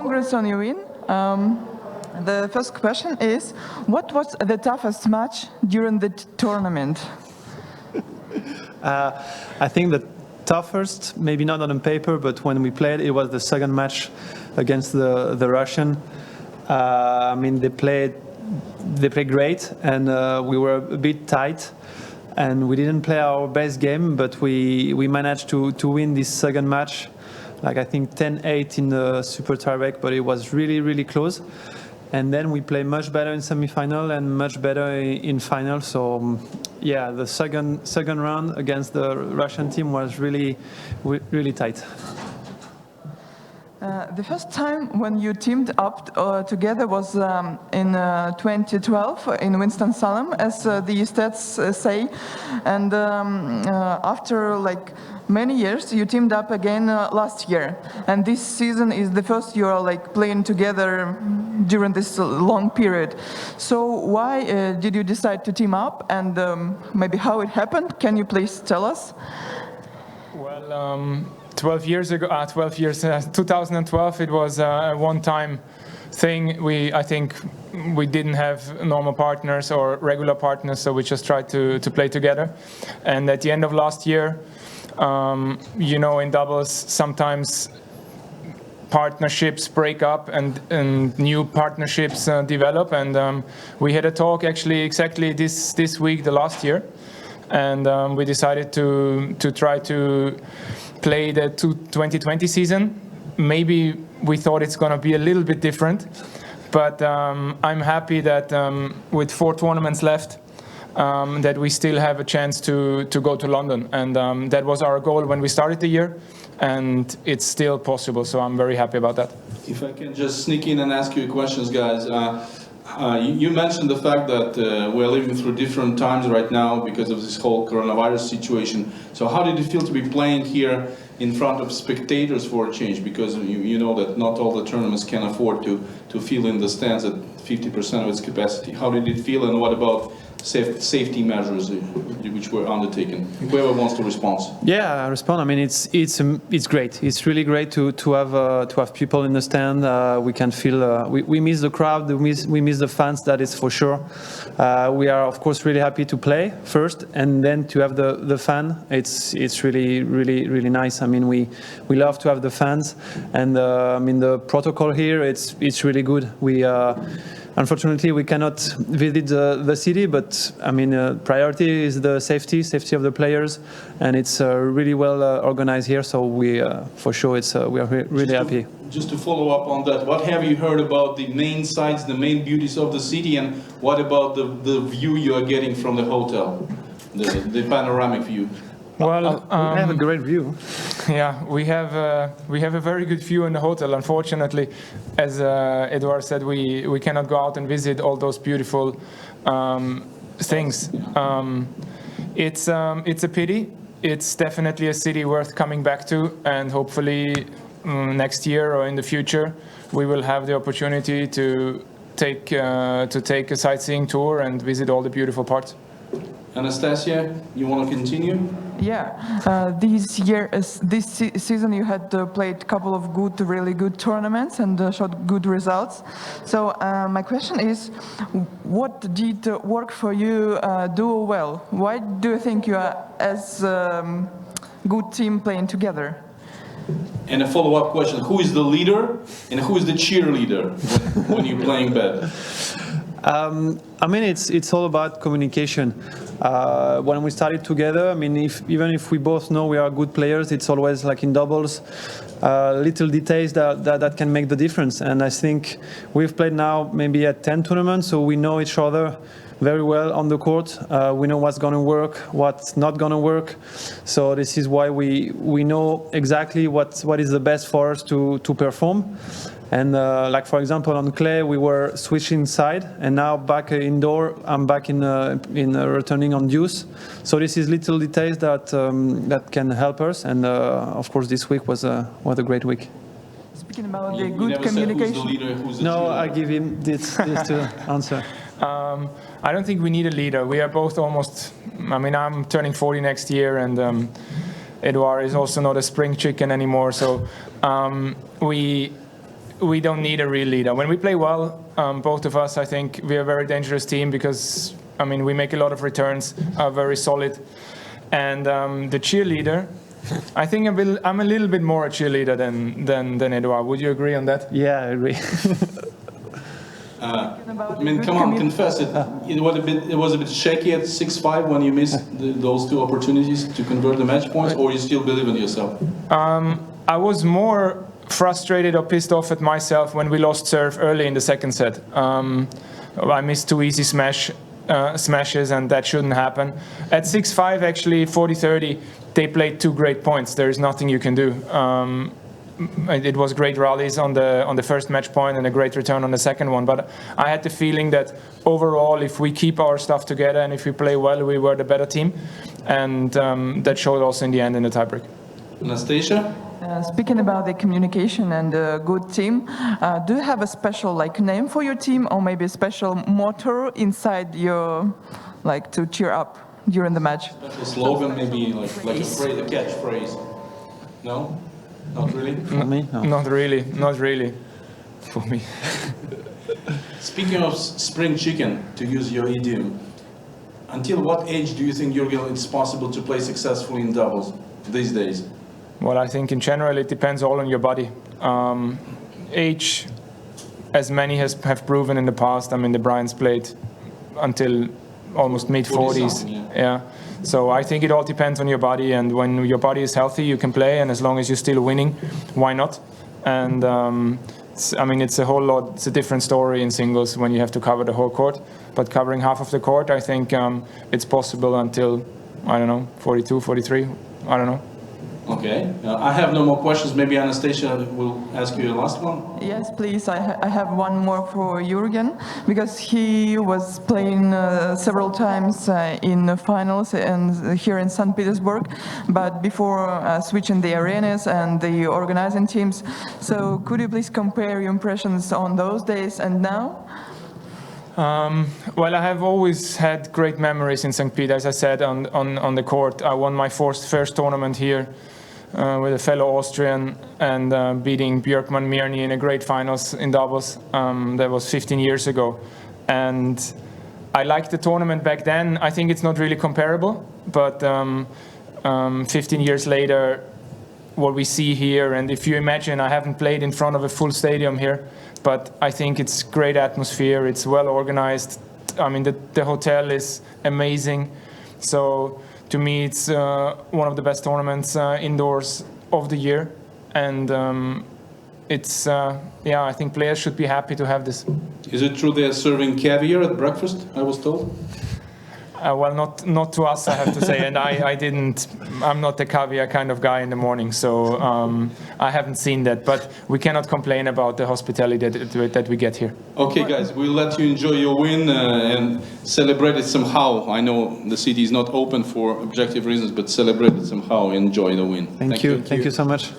congrats on your win. The first question is, what was the toughest match during the tournament? I think the toughest, maybe not on paper, but when we played, it was the second match against the Russian. I mean, they played great, and we were a bit tight, and we didn't play our best game, but we managed to win this second match, like I think 10-8 in the super tiebreak, but it was really, really close. And then we played much better in semi-final and much better in final. So yeah, the second round against the Russian team was really, really tight. The first time when you teamed up together was in 2012 in Winston-Salem, as the stats say, and after like many years you teamed up again last year, and this season is the first you are like playing together during this long period. So why did you decide to team up, and maybe how it happened? Can you please tell us? Well, 2012, it was a one-time thing. I think we didn't have normal partners or regular partners, so we just tried to play together. And at the end of last year, you know, in doubles, sometimes partnerships break up and new partnerships develop. And we had a talk actually exactly this week, the last year. And we decided to try to play the 2020 season. Maybe we thought it's going to be a little bit different, but I'm happy that with 4 tournaments left, that we still have a chance to go to London. And that was our goal when we started the year, and it's still possible, so I'm very happy about that. If I can just sneak in and ask you questions, guys. You mentioned the fact that we're living through different times right now because of this whole coronavirus situation. So how did it feel to be playing here in front of spectators for a change? Because you know that not all the tournaments can afford to fill in the stands at 50% of its capacity. How did it feel, and what about safety measures which were undertaken? Whoever wants to respond. Yeah, I respond. I mean, it's great. It's really great to have people in the stand. We can feel we miss the crowd. We miss the fans. That is for sure. We are of course really happy to play first, and then to have the fan. It's really nice. I mean, we love to have the fans, and I mean the protocol here. It's really good. Unfortunately, we cannot visit the city, but I mean, priority is the safety of the players, and it's really well organized here. So we, for sure, we are really happy. Just to follow up on that, what have you heard about the main sights, the main beauties of the city, and what about the view you are getting from the hotel, the panoramic view? Well, we have a great view. Yeah, we have a very good view in the hotel. Unfortunately, as Edouard said, we cannot go out and visit all those beautiful things. It's a pity. It's definitely a city worth coming back to, and hopefully next year or in the future we will have the opportunity to take a sightseeing tour and visit all the beautiful parts. Anastasia, you want to continue? Yeah, this season you had played a couple of really good tournaments and showed good results. So my question is, what did work for you do well? Why do you think you are as good team playing together? And a follow-up question: who is the leader and who is the cheerleader when you're playing bad? I mean, it's all about communication. When we started together, I mean, even if we both know we are good players, it's always like in doubles, little details that can make the difference. And I think we've played now maybe at 10 tournaments, so we know each other very well on the court. We know what's going to work, what's not going to work. So this is why we know exactly what is the best for us to perform. And like for example on clay we were switching side, and now back indoor I'm back in returning on deuce. So this is little details that can help us, and of course this week was a great week. Speaking about the good communication. Who's the leader, who's the no, cheerleader? I give him this to answer. I don't think we need a leader. We are both almost. I mean, I'm turning 40 next year, and Edouard is also not a spring chicken anymore. So we don't need a real leader. When we play well, both of us, I think we're a very dangerous team because, I mean, we make a lot of returns, are very solid. And the cheerleader, I think I'm a little bit more a cheerleader than Edouard. Would you agree on that? Yeah, I agree. I mean, come on, confess it. It was a bit shaky at 6-5 when you missed those two opportunities to convert the match points, or you still believe in yourself? I was more frustrated or pissed off at myself when we lost serve early in the second set. I missed 2 easy smashes, and that shouldn't happen. At 6-5, actually, 40-30, they played 2 great points. There is nothing you can do. It was great rallies on the first match point and a great return on the second one. But I had the feeling that overall, if we keep our stuff together and if we play well, we were the better team. And that showed also in the end in the tiebreak. Anastasia? Speaking about the communication and a good team, do you have a special name for your team, or maybe a special motto inside your, to cheer up during the match? Special slogan, maybe like a phrase, a catchphrase. No, not really. For me, no. Not really. For me. Speaking of spring chicken, to use your idiom, until what age do you think, Jurgen, it's possible to play successfully in doubles these days? Well, I think in general it depends all on your body. Age, as many have proven in the past. I mean, the Bryans played until almost mid-40s. Yeah. So I think it all depends on your body, and when your body is healthy, you can play, and as long as you're still winning, why not? And I mean, it's a different story in singles when you have to cover the whole court. But covering half of the court, I think it's possible until, I don't know, 42, 43, I don't know. Okay, I have no more questions. Maybe Anastasia will ask you a last one. Yes, please. I have one more for Jurgen, because he was playing several times in the finals and here in St. Petersburg, but before switching the arenas and the organizing teams. So could you please compare your impressions on those days and now? Well, I have always had great memories in St. Peter, as I said, on the court. I won my first tournament here with a fellow Austrian and beating Björkman Mirny in a great finals in doubles. That was 15 years ago. And I liked the tournament back then. I think it's not really comparable, but 15 years later, what we see here, and if you imagine, I haven't played in front of a full stadium here, but I think it's great atmosphere, it's well organized. I mean, the hotel is amazing. So to me, it's one of the best tournaments indoors of the year. And it's, yeah, I think players should be happy to have this. Is it true they're serving caviar at breakfast, I was told? Well, not to us, I have to say, and I'm not the caviar kind of guy in the morning, so I haven't seen that, but we cannot complain about the hospitality that we get here. Okay, guys, we'll let you enjoy your win and celebrate it somehow. I know the city is not open for objective reasons, but celebrate it somehow, enjoy the win. Thank you so much.